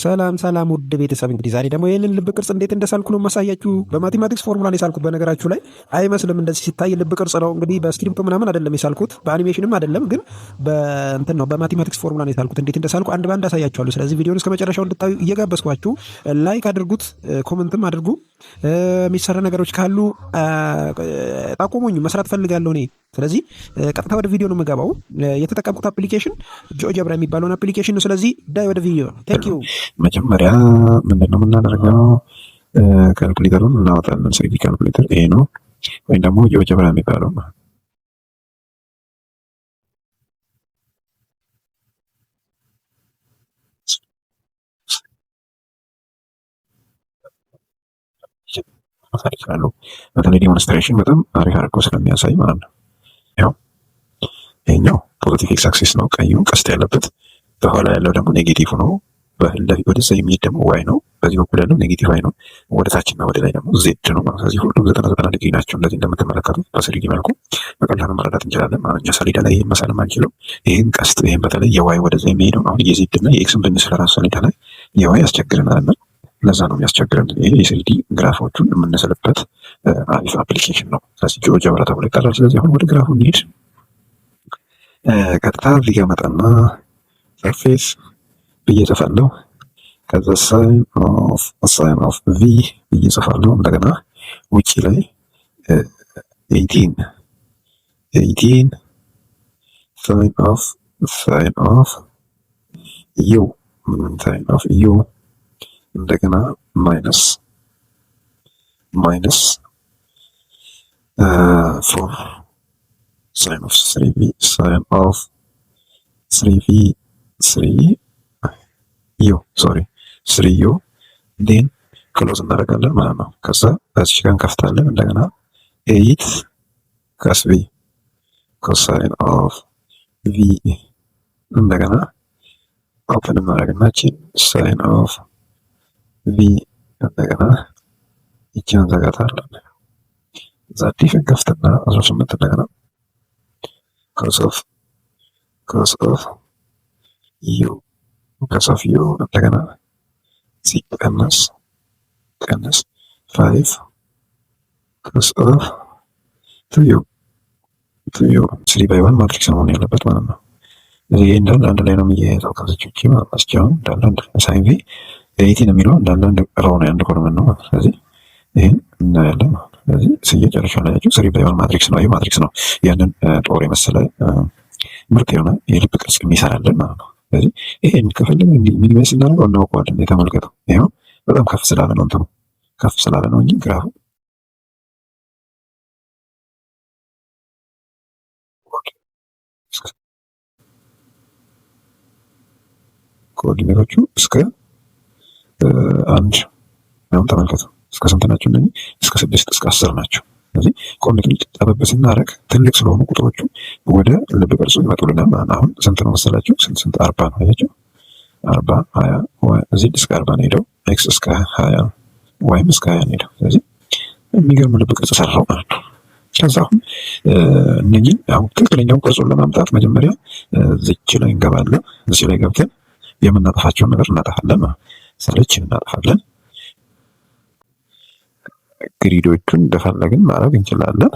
ሰላም ሰላም ውድ ቤተሰብ እንግዲህ ዛሬ ደግሞ ይህንን ልብ ቅርጽ እንዴት እንደሳልኩ ነው ማሳያችሁ። በማቴማቲክስ ፎርሙላ ነው የሳልኩት። በነገራችሁ ላይ አይመስልም እንደዚህ ሲታይ ልብ ቅርጽ ነው። እንግዲህ በስክሪፕቶ ምናምን አይደለም የሳልኩት፣ በአኒሜሽንም አይደለም፣ ግን በእንትን ነው በማቴማቲክስ ፎርሙላ ነው የሳልኩት። እንዴት እንደሳልኩ አንድ ባንድ አሳያችኋለሁ። ስለዚህ ቪዲዮን እስከ መጨረሻው እንድታዩ እየጋበዝኳችሁ ላይክ አድርጉት፣ ኮመንትም አድርጉ። የሚሰራ ነገሮች ካሉ ጠቁሙኝ፣ መስራት ፈልጋለሁ እኔ። ስለዚህ ቀጥታ ወደ ቪዲዮ ነው የምገባው። የተጠቀምኩት አፕሊኬሽን ጂኦጀብራ የሚባለውን አፕሊኬሽን ነው። ስለዚህ ዳይ ወደ ቪዲዮ ቴንክ ዩ። መጀመሪያ ምንድነው የምናደርገው? ካልኩሌተሩን እናወጣለን። ሲቪ ካልኩሌተር ይሄ ነው፣ ወይም ደግሞ ጂኦጀብራ የሚባለው ነው። በተለይ ዲሞንስትሬሽን በጣም አሪፍ አድርጎ ስለሚያሳይ ማለት ነው። ያው ይሄኛው ፖዚቲቭ ኤክስ አክሲስ ነው፣ ቀዩ ቀስት ያለበት። በኋላ ያለው ደግሞ ኔጌቲቭ ነው። በፊት ወደዛ የሚሄድ ደግሞ ዋይ ነው። በዚህ በኩል ያለው ኔጌቲቭ ዋይ ነው። ወደ ታችና ወደ ላይ ደግሞ ዜድ ነው ማለት። ስለዚህ ሁሉም 90 ዲግሪ ናቸው። እንደዚህ እንደምትመለከቱት በስሪዲ መልኩ በቀላሉ መረዳት እንችላለን። ማንኛ ሰሌዳ ላይ ይሄን መሳል አንችለው። ይሄን ቀስት ይሄን በተለይ የዋይ ወደዛ የሚሄደው አሁን የዜድ እና የኤክስን ብንስል ራሱ ሰሌዳ ላይ የዋይ ያስቸግረናል። ለዛ ነው የሚያስቸግረን። ይሄ የስሪዲ ግራፎቹን የምንስልበት አሪፍ አፕሊኬሽን ነው። ስለዚህ ጂኦጀብራ ተብሎ ይጠራል። ስለዚህ አሁን ወደ ግራፉ እንሂድ። ቀጥታ እዚህ ጋር መጣና ሰርፌስ ብዬ ጽፋለሁ። ከዛ ሳይን ኦፍ ቪ ብዬ ጽፋለሁ። እንደገና ውጪ ላይ 18 ሳይን ኦፍ ዩ እንደገና ማይነስ 4 ሳይን ኦፍ 3v ሳይን ኦፍ 3v 3u ዴን ክሎዝ እናደርጋለን ማለት ነው። ከዛ በዚህ ጋር እንከፍታለን። እንደገና 8 ካስ ቪ ኮሳይን ኦፍ ቪ እንደገና ኦፕን እናደርግና ሳይን ኦፍ ቪ እንደገና ይቺን ዘጋታለን። እዛ ዲፍ እንከፍትና 18 እንደገና ኮስ ኦፍ ዩ እንደገና ሲቀነስ 5 ኮስ ኦፍ 2u 3/1 ማትሪክስ መሆን ያለበት ማለት ነው። እዚህ እንዳለ አንድ ላይ ነው የሚያያዘው። ከዚች ውጪ ማስቻውን እንዳለ አንድ ሳይን ቪ 18 የሚለው እንዳለ አንድ ሮው ነው፣ አንድ ኮለመን ነው። ስለዚህ ይሄን እናያለን። ስለዚህ ሲጨርሻ ላይ ያለው 3/1 ማትሪክስ ነው። ይሄ ማትሪክስ ነው። ያንን ጦር የመሰለ ምርጥ የሆነ የልብ ቅርጽ የሚሰራልን ማለት ነው። ስለዚህ ይሄን ከፈለግን ሚኒማይዝ እናደርገው እናውቀዋለን። የተመልከተው ይሄው በጣም ከፍ ስላለ ነው፣ እንትኑ ከፍ ስላለ ነው እንጂ ግራፉ ኮኦርዲኔቶቹ እስከ 1 ነው። ተመልከቱ እስከ ስንት ናቸው? እነዚህ እስከ 6 እስከ 10 ናቸው። ስለዚህ ኮኦርዲኔቱን ጠበብ ስናደርግ ትልቅ ስለሆኑ ቁጥሮቹ ወደ ልብ ቅርጹ ይመጡልናል። አሁን ስንት ነው መሰላችሁ? ስንት 40 ነው። አያችሁ 40 20 ዜድ እስከ 40 ነው ሄደው፣ ኤክስ እስከ 20 ዋይም እስከ 20 ነው ሄደው። ስለዚህ የሚገርም ልብ ቅርጽ ሰራው ማለት ነው። ከዛ አሁን እነኚህን አሁን ትክክለኛውን ቅርጹን ለማምጣት መጀመሪያ እዚች ላይ እንገባለን። እዚህ ላይ ገብተን የምናጠፋቸውን ነገር እናጠፋለን። ሰለች እናጠፋለን። ግሪዶቹን እንደፈለግን ማድረግ እንችላለን።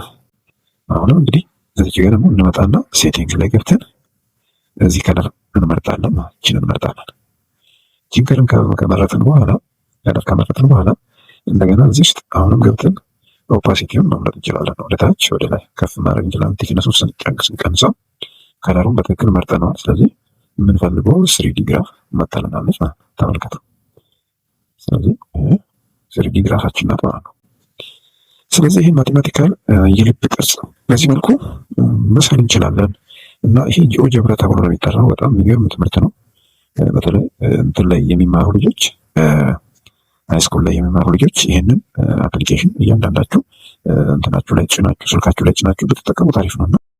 አሁንም እንግዲህ እዚህ ጋር ደግሞ እንመጣና ሴቲንግስ ላይ ገብተን እዚህ ከለር እንመርጣለን። እቺን እንመርጣለን። እቺን ከመረጥን በኋላ እንደገና እዚህ ውስጥ አሁንም ገብተን ኦፓሲቲውን መምረጥ እንችላለን። ወደ ታች ወደ ላይ ከፍ ማድረግ እንችላለን። ቲክነሱ ስንቀንሰው ከለሩን በትክክል መርጠነዋል። ስለዚህ የምንፈልገው 3D ግራፍ መጣልናለች ማለት ነው። ተመልከቱ። ስለዚህ 3D ግራፋችን ናት ማለት ነው። ስለዚህ ይሄ ማቴማቲካል የልብ ቅርጽ በዚህ መልኩ መሳል እንችላለን እና ይሄ ጂኦጀብራ ተብሎ ነው የሚጠራው። በጣም የሚገርም ትምህርት ነው። በተለይ እንትን ላይ የሚማሩ ልጆች፣ ሃይስኩል ላይ የሚማሩ ልጆች ይሄንን አፕሊኬሽን እያንዳንዳችሁ እንትናችሁ ላይ ጭናችሁ ስልካችሁ ላይ ጭናችሁ ብትጠቀሙ ታሪፍ ነው እና